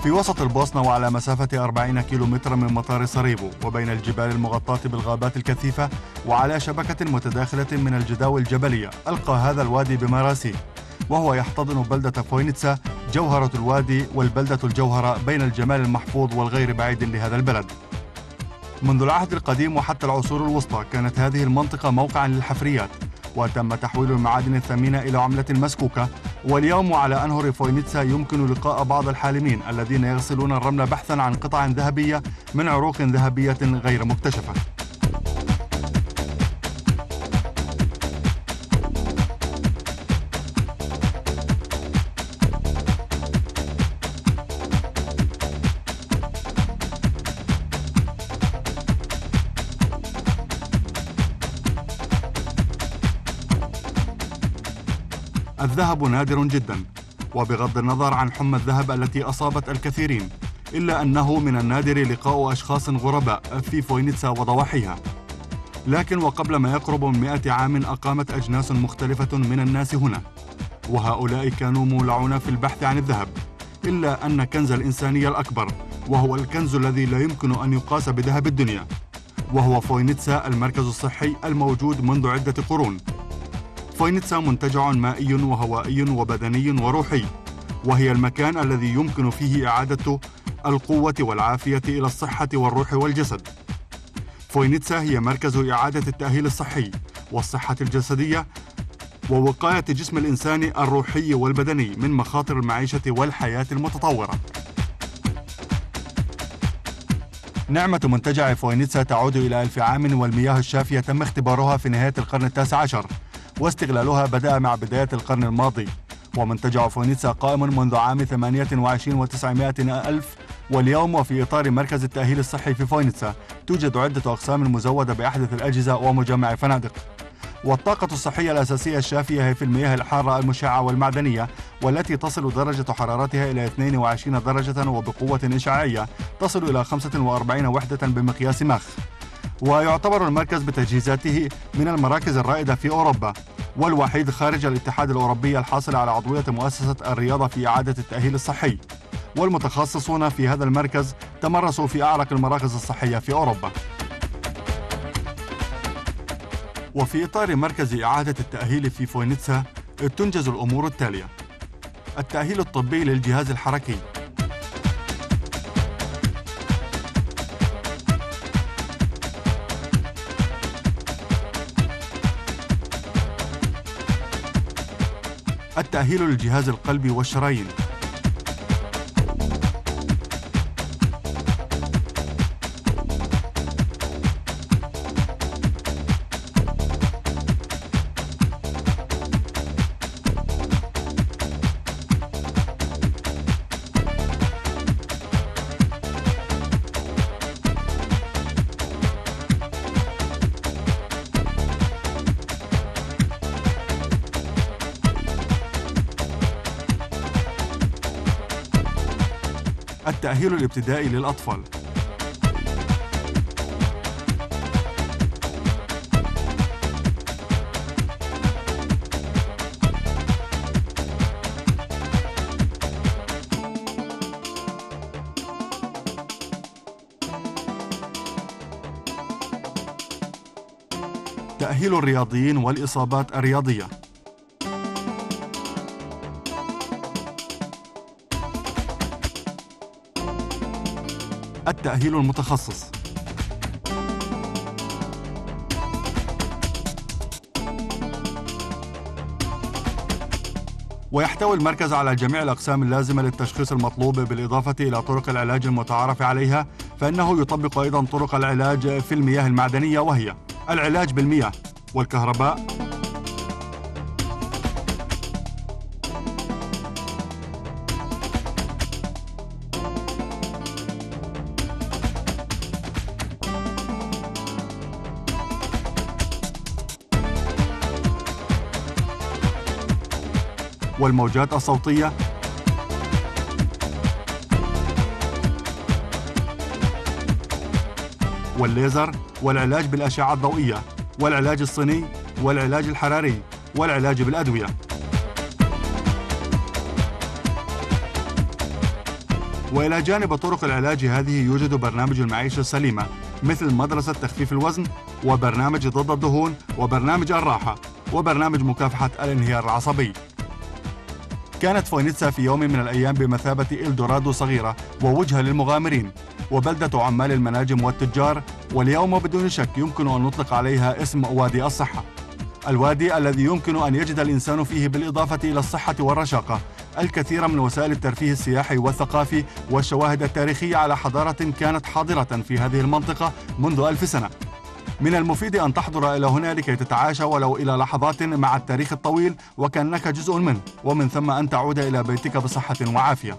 في وسط البوسنة وعلى مسافة 40 كيلومترا من مطار ساريفو، وبين الجبال المغطاة بالغابات الكثيفة وعلى شبكة متداخلة من الجداول الجبلية، ألقى هذا الوادي بمراسيه، وهو يحتضن بلدة فوينيتسا جوهرة الوادي والبلدة الجوهرة بين الجمال المحفوظ والغير بعيد لهذا البلد. منذ العهد القديم وحتى العصور الوسطى كانت هذه المنطقة موقعا للحفريات، وتم تحويل المعادن الثمينة إلى عملة مسكوكة. واليوم على أنهر فوينيتسا يمكن لقاء بعض الحالمين الذين يغسلون الرمل بحثا عن قطع ذهبية من عروق ذهبية غير مكتشفة. الذهب نادر جدا، وبغض النظر عن حمى الذهب التي أصابت الكثيرين، إلا أنه من النادر لقاء أشخاص غرباء في فوينيتسا وضواحيها. لكن وقبل ما يقرب من 100 عام أقامت أجناس مختلفة من الناس هنا، وهؤلاء كانوا مولعون في البحث عن الذهب، إلا أن كنز الإنسانية الأكبر، وهو الكنز الذي لا يمكن أن يقاس بذهب الدنيا، وهو فوينيتسا المركز الصحي الموجود منذ عدة قرون. فوينيتسا منتجع مائي وهوائي وبدني وروحي، وهي المكان الذي يمكن فيه إعادة القوة والعافية إلى الصحة والروح والجسد. فوينيتسا هي مركز إعادة التأهيل الصحي والصحة الجسدية ووقاية جسم الإنسان الروحي والبدني من مخاطر المعيشة والحياة المتطورة. نعمة منتجع فوينيتسا تعود إلى 1000 عام، والمياه الشافية تم اختبارها في نهاية القرن التاسع عشر، واستغلالها بدأ مع بداية القرن الماضي. ومنتجع فوينيتسا قائم منذ عام 28 و900 ألف، واليوم وفي إطار مركز التأهيل الصحي في فوينيتسا توجد عدة أقسام مزودة بأحدث الأجهزة ومجمع فنادق. والطاقة الصحية الأساسية الشافية هي في المياه الحارة المشعة والمعدنية، والتي تصل درجة حرارتها إلى 22 درجة وبقوة إشعاعية تصل إلى 45 وحدة بمقياس ماخ. ويعتبر المركز بتجهيزاته من المراكز الرائدة في أوروبا، والوحيد خارج الاتحاد الأوروبي الحاصل على عضوية مؤسسة الرياضة في إعادة التأهيل الصحي. والمتخصصون في هذا المركز تمرسوا في أعرق المراكز الصحية في أوروبا. وفي إطار مركز إعادة التأهيل في فوينيتسا تنجز الأمور التالية: التأهيل الطبي للجهاز الحركي، التأهيل للجهاز القلبي والشرايين، التأهيل الابتدائي للأطفال، تأهيل الرياضيين والإصابات الرياضية، التأهيل المتخصص، ويحتوي المركز على جميع الأقسام اللازمة للتشخيص المطلوب، بالإضافة إلى طرق العلاج المتعارف عليها، فإنه يطبق أيضا طرق العلاج في المياه المعدنية، وهي العلاج بالمياه والكهرباء، والموجات الصوتية، والليزر، والعلاج بالأشعة الضوئية، والعلاج الصيني، والعلاج الحراري، والعلاج بالأدوية. وإلى جانب طرق العلاج هذه يوجد برنامج المعيشة السليمة مثل مدرسة تخفيف الوزن، وبرنامج ضد الدهون، وبرنامج الراحة، وبرنامج مكافحة الانهيار العصبي. كانت فوينيتسا في يوم من الأيام بمثابة إلدورادو صغيرة ووجهة للمغامرين وبلدة عمال المناجم والتجار، واليوم بدون شك يمكن أن نطلق عليها اسم وادي الصحة. الوادي الذي يمكن أن يجد الإنسان فيه بالإضافة إلى الصحة والرشاقة الكثير من وسائل الترفيه السياحي والثقافي والشواهد التاريخية على حضارة كانت حاضرة في هذه المنطقة منذ 1000 سنة. من المفيد أن تحضر إلى هنا لكي تتعايش ولو إلى لحظات مع التاريخ الطويل وكأنك جزء منه، ومن ثم أن تعود إلى بيتك بصحة وعافية.